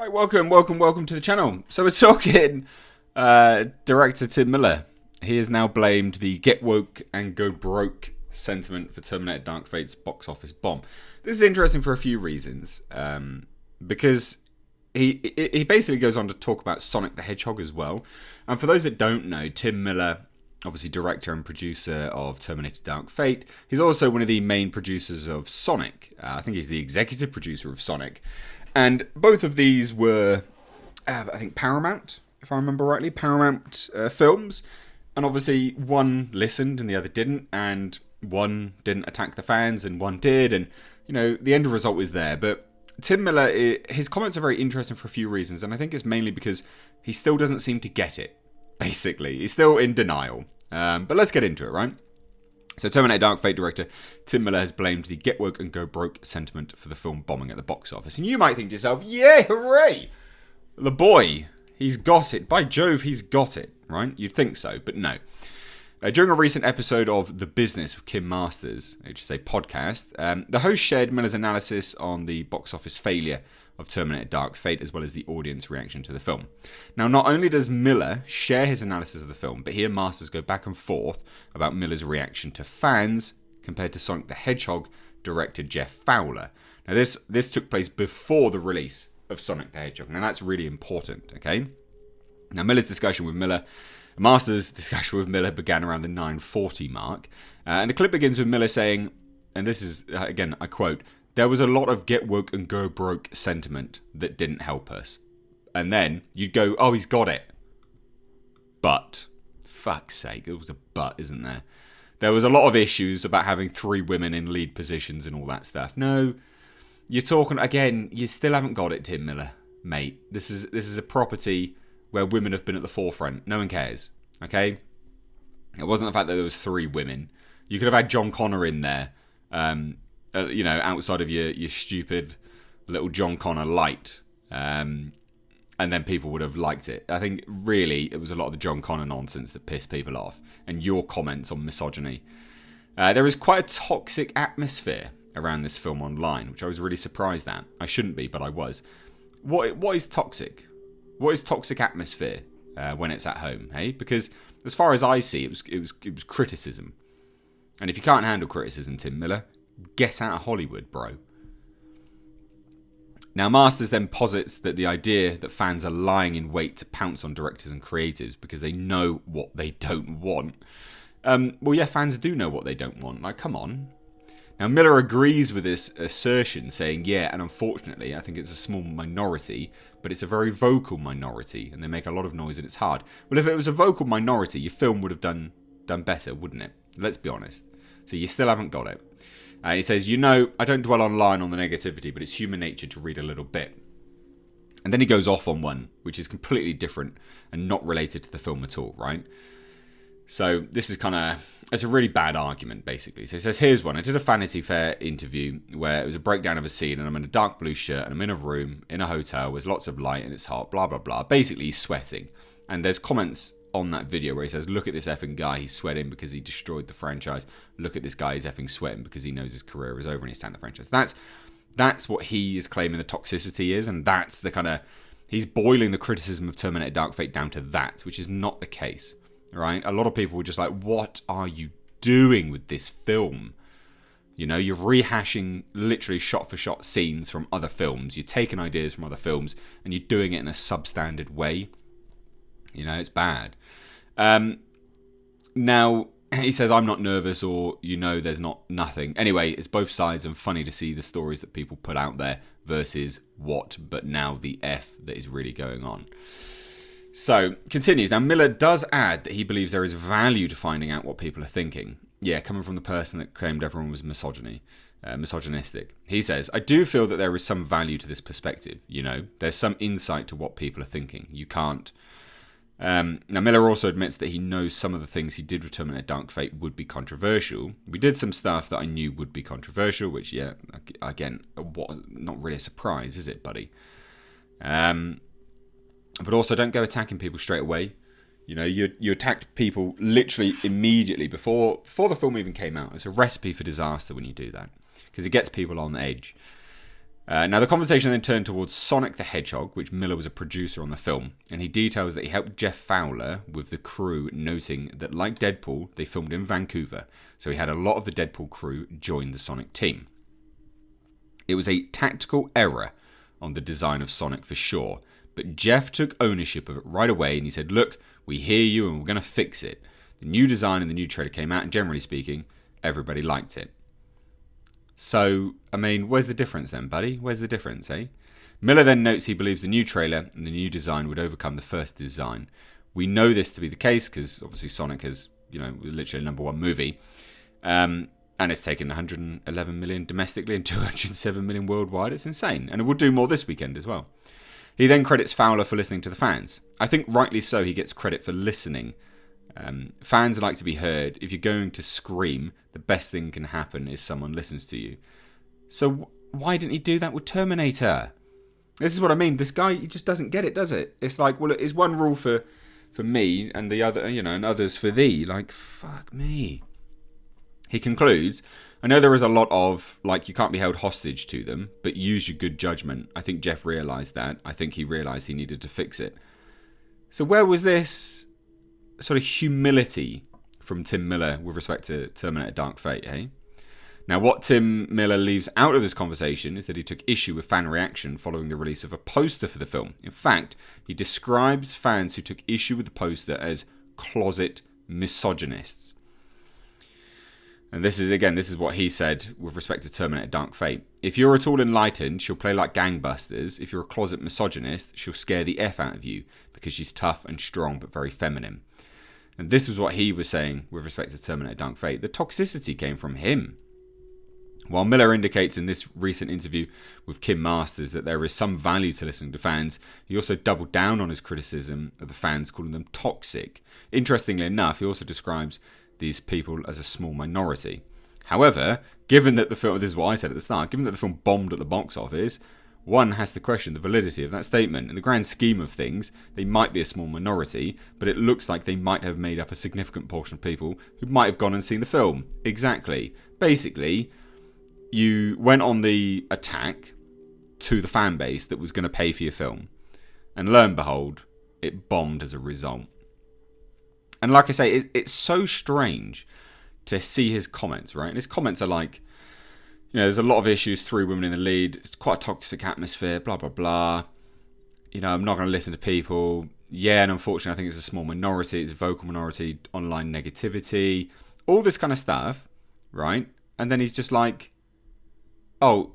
Right, welcome to the channel. So we're talking director Tim Miller. He has now blamed the get woke and go broke sentiment for Terminator Dark Fate's box office bomb. This is interesting for a few reasons. Because he basically goes on to talk about Sonic the Hedgehog as well. And for those that don't know, Tim Miller, obviously director and producer of Terminator Dark Fate, he's also one of the main producers of Sonic. I think he's the executive producer of Sonic. And both of these were, I think, Paramount, if I remember rightly, Paramount films. And obviously one listened and the other didn't. And one didn't attack the fans and one did. And, you know, the end result was there. But Tim Miller, his comments are very interesting for a few reasons. And I think it's mainly because he still doesn't seem to get it, basically. He's still in denial. But let's get into it, right? So Terminator Dark Fate director Tim Miller has blamed the get woke and go broke sentiment for the film bombing at the box office. And you might think to yourself, yeah, hooray! The boy, he's got it. By Jove, he's got it, right? You'd think so, but no. During a recent episode of The Business with Kim Masters, which is a podcast, the host shared Miller's analysis on the box office failure of Terminator Dark Fate, as well as the audience reaction to the film. Now, not only does Miller share his analysis of the film, but he and Masters go back and forth about Miller's reaction to fans compared to Sonic the Hedgehog director Jeff Fowler. Now, this took place before the release of Sonic the Hedgehog. Now, that's really important, okay? Now, Masters' discussion with Miller began around the 9:40 mark. And the clip begins with Miller saying, and this is, again, I quote, "There was a lot of get woke and go broke sentiment that didn't help us." And then you'd go, oh, he's got it. But, fuck's sake, there was a but, isn't there? There was a lot of issues about having 3 women in lead positions and all that stuff. No, you're talking, again, you still haven't got it, Tim Miller, mate. This is a property where women have been at the forefront. No one cares, okay? It wasn't the fact that there was 3 women. You could have had John Connor in there, you know, outside of your stupid little John Connor light, and then people would have liked it. I think really it was a lot of the John Connor nonsense that pissed people off, and your comments on misogyny. There is quite a toxic atmosphere around this film online, which I was really surprised at. I shouldn't be, but I was. What is toxic? What is toxic atmosphere when it's at home? Hey, because as far as I see, it was criticism, and if you can't handle criticism, Tim Miller, get out of Hollywood, bro. Now, Masters then posits that the idea that fans are lying in wait to pounce on directors and creatives because they know what they don't want. Well, yeah, fans do know what they don't want. Like, come on. Now, Miller agrees with this assertion, saying, yeah, and unfortunately, I think it's a small minority, but it's a very vocal minority, and they make a lot of noise and it's hard. Well, if it was a vocal minority, your film would have done better, wouldn't it? Let's be honest. So you still haven't got it. He says, you know, I don't dwell online on the negativity, but it's human nature to read a little bit. And then he goes off on one, which is completely different and not related to the film at all, right? So this is it's a really bad argument, basically. So he says, here's one. I did a Vanity Fair interview where it was a breakdown of a scene, and I'm in a dark blue shirt, and I'm in a room, in a hotel, with lots of light, and it's hot, blah, blah, blah. Basically, he's sweating. And there's comments on that video where he says, look at this effing guy, he's sweating because he destroyed the franchise. Look at this guy, he's effing sweating because he knows his career is over and he's tanked the franchise. That's what he is claiming the toxicity is, and that's the he's boiling the criticism of Terminator Dark Fate down to that, which is not the case, right? A lot of people were just like, what are you doing with this film? You know, you're rehashing literally shot for shot scenes from other films. You're taking ideas from other films and you're doing it in a substandard way. You know, it's bad. Now, he says, I'm not nervous, or, you know, there's nothing. Anyway, it's both sides, and funny to see the stories that people put out there versus what, but now the F that is really going on. So, continues. Now, Miller does add that he believes there is value to finding out what people are thinking. Yeah, coming from the person that claimed everyone was misogynistic. He says, I do feel that there is some value to this perspective. You know, there's some insight to what people are thinking. You can't. Now, Miller also admits that he knows some of the things he did with Terminator Dark Fate would be controversial. We did some stuff that I knew would be controversial, which, yeah, again, not really a surprise, is it, buddy? But also, don't go attacking people straight away. You know, you attacked people literally immediately before the film even came out. It's a recipe for disaster when you do that, because it gets people on edge. Now, the conversation then turned towards Sonic the Hedgehog, which Miller was a producer on the film, and he details that he helped Jeff Fowler with the crew, noting that, like Deadpool, they filmed in Vancouver, so he had a lot of the Deadpool crew join the Sonic team. It was a tactical error on the design of Sonic for sure, but Jeff took ownership of it right away, and he said, look, we hear you and we're going to fix it. The new design and the new trailer came out, and generally speaking, everybody liked it. So, I mean, where's the difference then, buddy? Where's the difference, eh? Miller then notes he believes the new trailer and the new design would overcome the first design. We know this to be the case because obviously Sonic is, literally a #1 movie. And it's taken 111 million domestically and 207 million worldwide. It's insane. And it will do more this weekend as well. He then credits Fowler for listening to the fans. I think rightly so he gets credit for listening. Fans like to be heard. If you're going to scream, the best thing can happen is someone listens to you. So why didn't he do that with Terminator? This is what I mean. This guy, he just doesn't get it, does it? It's like, well, it's one rule for me and the other, and others for thee. Like, fuck me. He concludes, I know there is a lot of, you can't be held hostage to them, but use your good judgment. I think Jeff realised that. I think he realised he needed to fix it. So where was this sort of humility from Tim Miller with respect to Terminator Dark Fate, eh? Now, what Tim Miller leaves out of this conversation is that he took issue with fan reaction following the release of a poster for the film. In fact, he describes fans who took issue with the poster as closet misogynists. And this is what he said with respect to Terminator Dark Fate. If you're at all enlightened, she'll play like gangbusters. If you're a closet misogynist, she'll scare the F out of you because she's tough and strong but very feminine. And this was what he was saying with respect to Terminator Dark Fate. The toxicity came from him. While Miller indicates in this recent interview with Kim Masters that there is some value to listening to fans, he also doubled down on his criticism of the fans, calling them toxic. Interestingly enough, he also describes these people as a small minority. However, given that the film, this is what I said at the start, given that the film bombed at the box office, one has to question the validity of that statement. In the grand scheme of things, they might be a small minority, but it looks like they might have made up a significant portion of people who might have gone and seen the film. Exactly. Basically, you went on the attack to the fan base that was going to pay for your film. And lo and behold, it bombed as a result. And like I say, it's so strange to see his comments, right? And his comments are like, there's a lot of issues, 3 women in the lead, it's quite a toxic atmosphere, blah, blah, blah. I'm not going to listen to people. Yeah, and unfortunately, I think it's a small minority, it's a vocal minority, online negativity, all this kind of stuff, right? And then he's just like, oh,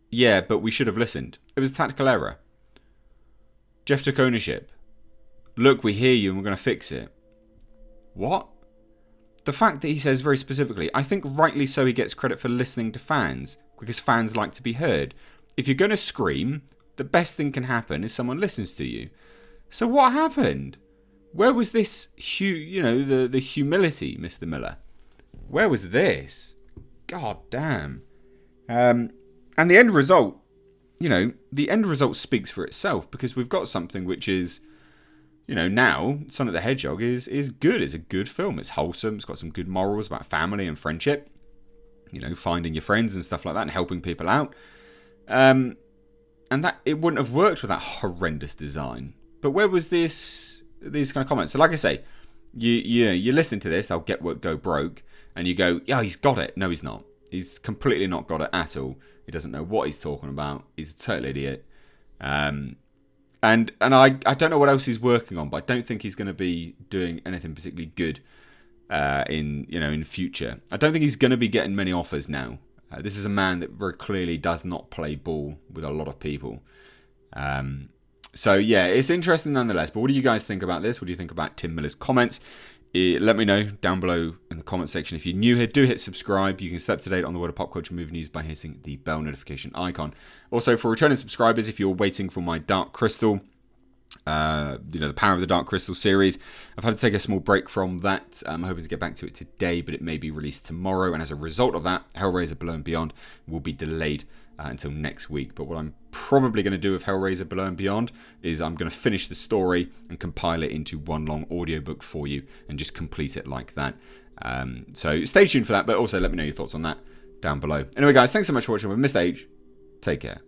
yeah, but we should have listened. It was a tactical error. Jeff took ownership. Look, we hear you and we're going to fix it. What? The fact that he says very specifically, I think rightly so he gets credit for listening to fans, because fans like to be heard. If you're going to scream, the best thing can happen is someone listens to you. So what happened? Where was this, the humility, Mr. Miller? Where was this? God damn. And the end result, the end result speaks for itself, because we've got something which is, now Sonic the Hedgehog is good. It's a good film. It's wholesome. It's got some good morals about family and friendship. Finding your friends and stuff like that and helping people out. And that it wouldn't have worked with that horrendous design. But where was these kind of comments? So like I say, you listen to this, I'll get work, go broke, and you go, yeah, he's got it. No, he's not. He's completely not got it at all. He doesn't know what he's talking about. He's a total idiot. And I don't know what else he's working on, but I don't think he's going to be doing anything particularly good in future. I don't think he's going to be getting many offers now. This is a man that very clearly does not play ball with a lot of people. So yeah, it's interesting nonetheless. But what do you guys think about this? What do you think about Tim Miller's comments? Let me know down below in the comment section. If you're new here, do hit subscribe. You can stay up to date on the world of pop culture movie news by hitting the bell notification icon. Also, for returning subscribers, if you're waiting for my Dark Crystal, the Power of the Dark Crystal series, I've had to take a small break from that. I'm hoping to get back to it today, but it may be released tomorrow. And as a result of that, Hellraiser Below and Beyond will be delayed until next week. But what I'm probably going to do with Hellraiser Below and Beyond is I'm going to finish the story and compile it into one long audiobook for you and just complete it like that. So stay tuned for that, but also let me know your thoughts on that down below. Anyway, guys, thanks so much for watching. With Mr. H, take care.